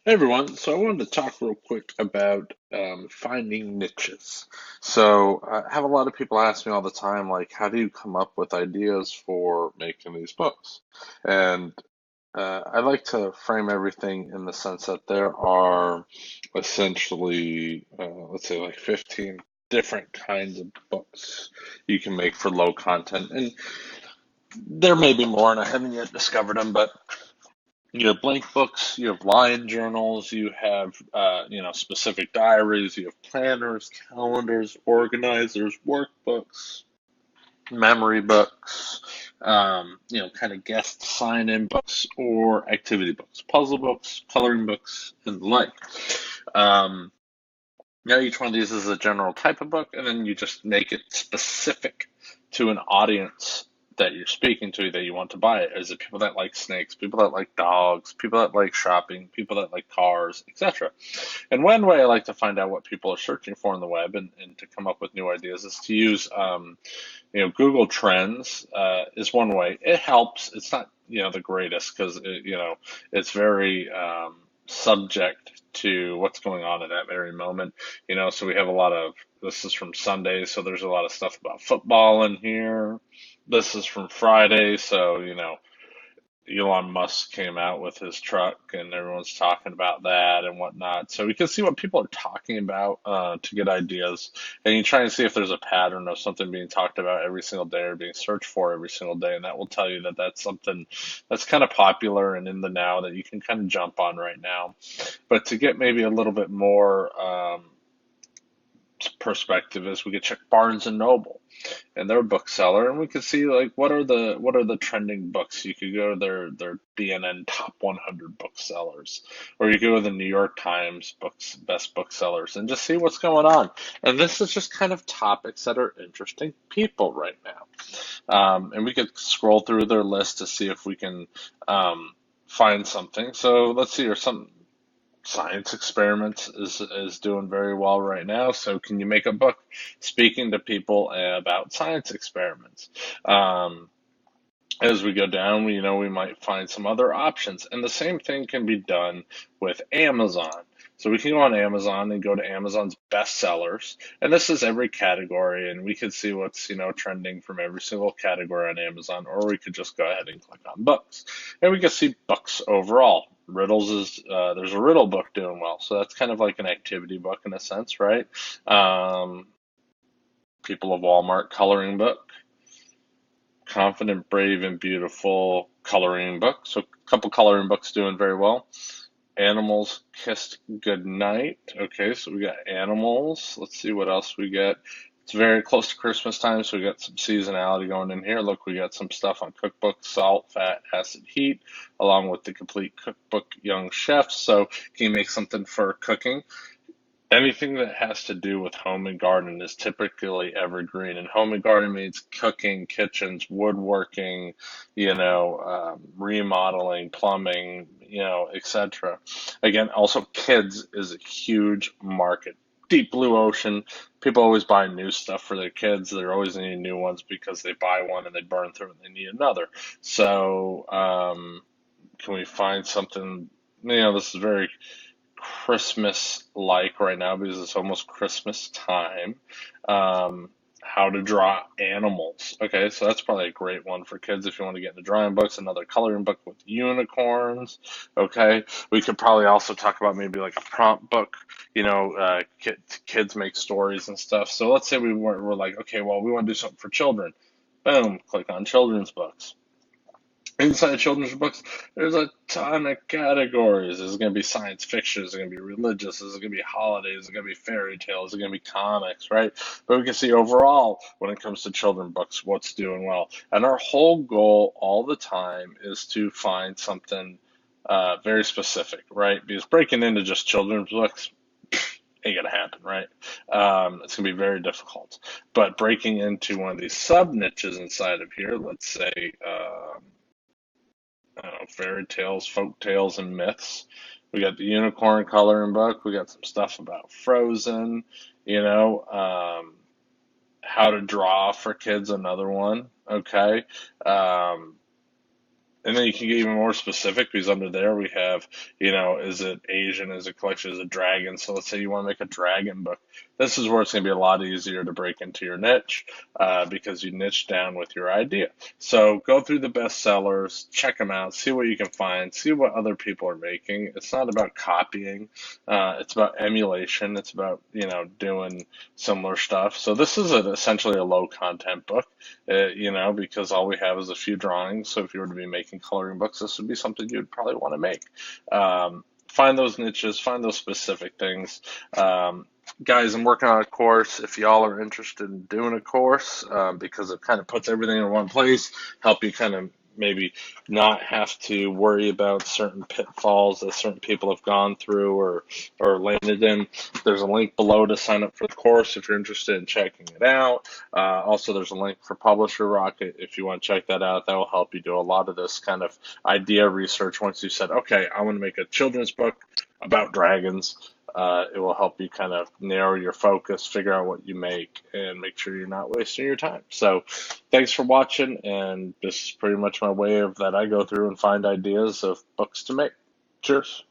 Hey everyone, so I wanted to talk real quick about finding niches. So I have a lot of people ask me all the time, like, how do you come up with ideas for making these books? And I like to frame everything in the sense that there are essentially, let's say, like 15 different kinds of books you can make for low content. And there may be more, and I haven't yet discovered them, but you have blank books, you have line journals, you have specific diaries, you have planners, calendars, organizers, workbooks, memory books, kind of guest sign-in books or activity books, puzzle books, coloring books, and the like. Um, each one of these is a general type of book, and then you just make it specific to an audience that you're speaking to that you want to buy it. Is it people that like snakes, people that like dogs, people that like shopping, people that like cars, etc.? And one way I like to find out what people are searching for on the web and to come up with new ideas is to use, Google Trends is one way. It helps. It's not, the greatest because, it's very subject to what's going on at that very moment. So we have a lot of, this is from Sunday, so there's a lot of stuff about football in here. This is from Friday, so, Elon Musk came out with his truck and everyone's talking about that and whatnot. So we can see what people are talking about to get ideas. And you try and see if there's a pattern of something being talked about every single day or being searched for every single day. And that will tell you that that's something that's kind of popular and in the now that you can kind of jump on right now. But to get maybe a little bit more perspective is we could check Barnes and Noble and their bookseller, and we could see like what are the trending books. You could go to their BNN top 100 booksellers, or you go to the New York Times books best booksellers, and just see what's going on. And this is just kind of topics that are interesting people right now. And we could scroll through their list to see if we can find something. So let's see, or some science experiments is doing very well right now. So can you make a book speaking to people about science experiments? Um, as we go down, we might find some other options, and the same thing can be done with Amazon. So we can go on Amazon and go to Amazon's bestsellers, and this is every category, and we could see what's trending from every single category on Amazon, or we could just go ahead and click on books, and we can see books overall. Riddles is there's a riddle book doing well, so that's kind of like an activity book in a sense, right? Um, People of Walmart coloring book, Confident, Brave, and Beautiful coloring book. So a couple coloring books doing very well. Animals Kissed Goodnight. Okay, so we got animals. Let's see what else we get. It's very close to Christmas time, so we got some seasonality going in here. Look, we got some stuff on cookbook, salt, fat, acid, heat, along with the complete cookbook, Young Chefs. So can you make something for cooking? Anything that has to do with home and garden is typically evergreen. And home and garden means cooking, kitchens, woodworking, remodeling, plumbing, etc. Again, also kids is a huge market. Deep blue ocean. People always buy new stuff for their kids. They're always needing new ones because they buy one and they burn through it and they need another. So, can we find something? This is very Christmas like right now because it's almost Christmas time. How to draw animals. Okay, so that's probably a great one for kids if you want to get into drawing books. Another coloring book with unicorns. Okay, we could probably also talk about maybe like a prompt book. Kids make stories and stuff. So let's say we're like, okay, well, we want to do something for children. Boom, click on children's books. Inside children's books, there's a ton of categories. Is it going to be science fiction? Is it going to be religious? Is it going to be holidays? Is it going to be fairy tales? Is it going to be comics, right? But we can see overall, when it comes to children's books, what's doing well. And our whole goal all the time is to find something very specific, right? Because breaking into just children's books ain't gonna happen, right? It's gonna be very difficult. But breaking into one of these sub niches inside of here, let's say, I don't know, fairy tales, folk tales, and myths. We got the unicorn coloring book. We got some stuff about Frozen. You know, how to draw for kids. Another one. Okay. Um, And then you can get even more specific because under there we have, is it Asian, is it collection, is it dragon? So let's say you want to make a dragon book. This is where it's going to be a lot easier to break into your niche because you niche down with your idea. So go through the best sellers, check them out, see what you can find, see what other people are making. It's not about copying, it's about emulation. It's about, doing similar stuff. So this is essentially a low content book, because all we have is a few drawings. So if you were to be making coloring books, this would be something you'd probably want to make. Find those niches, find those specific things. Guys, I'm working on a course. If y'all are interested in doing a course, because it kind of puts everything in one place, help you kind of maybe not have to worry about certain pitfalls that certain people have gone through or landed in. There's a link below to sign up for the course if you're interested in checking it out. Also, there's a link for Publisher Rocket if you want to check that out. That will help you do a lot of this kind of idea research once you said, okay, I want to make a children's book about dragons. It will help you kind of narrow your focus, figure out what you make, and make sure you're not wasting your time. So thanks for watching, and this is pretty much my way of that I go through and find ideas of books to make. Cheers.